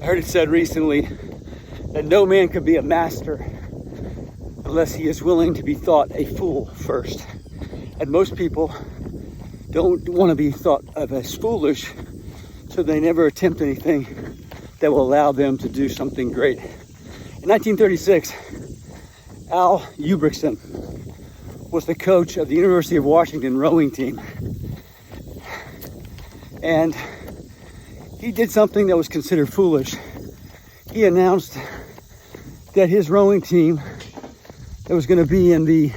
I heard it said recently that no man could be a master unless he is willing to be thought a fool first. And most people don't want to be thought of as foolish, so they never attempt anything that will allow them to do something great. In 1936, Al Ubrickson was the coach of the University of Washington rowing team. And he did something that was considered foolish. He announced that his rowing team that was going to be in the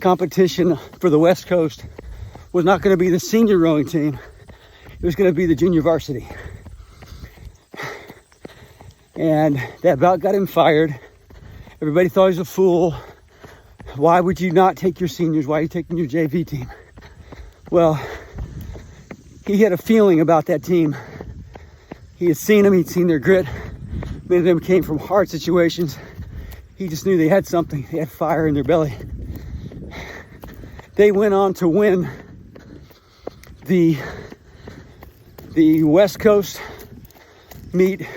competition for the West Coast was not going to be the senior rowing team. It was going to be the junior varsity. And that about got him fired. Everybody thought he was a fool. Why would you not take your seniors? Why are you taking your JV team? Well, he had a feeling about that team. He had seen them, he'd seen their grit. Many of them came from hard situations. He just knew they had something. They had fire in their belly. They went on to win the West Coast meet,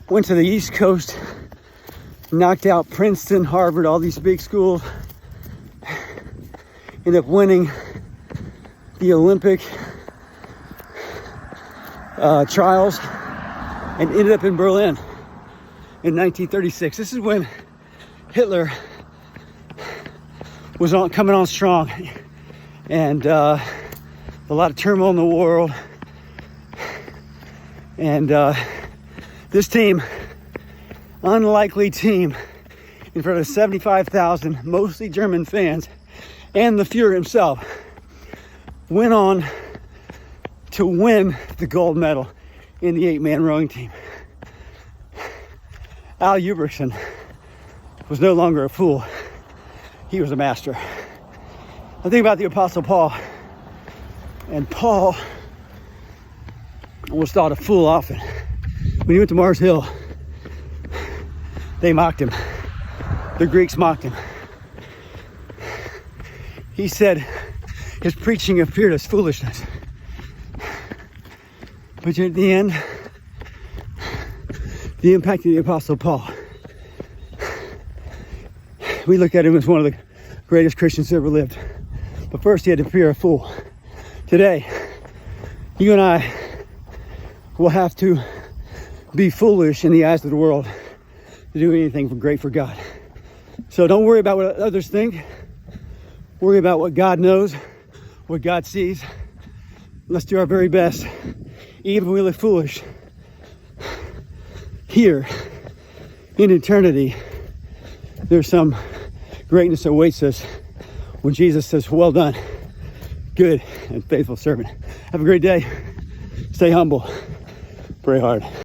went to the East Coast, knocked out Princeton, Harvard, all these big schools, ended up winning the Olympic trials, and ended up in Berlin in 1936. This is when Hitler was coming on strong, and a lot of turmoil in the world. And this team, unlikely team, in front of 75,000, mostly German fans, and the Fuhrer himself, went on to win the gold medal in the 8-man rowing team. Al Ubrickson was no longer a fool. He was a master. I think about the Apostle Paul. And Paul was thought a fool often. When he went to Mars Hill, they mocked him. The Greeks mocked him. He said his preaching appeared as foolishness. But at the end, the impact of the Apostle Paul, we look at him as one of the greatest Christians who ever lived. But first he had to appear a fool. Today, you and I will have to be foolish in the eyes of the world to do anything great for God. So don't worry about what others think. Worry about what God knows, what God sees. Let's do our very best. Even when we look foolish, here in eternity, there's some greatness that awaits us when Jesus says, well done, good and faithful servant. Have a great day. Stay humble. Pray hard.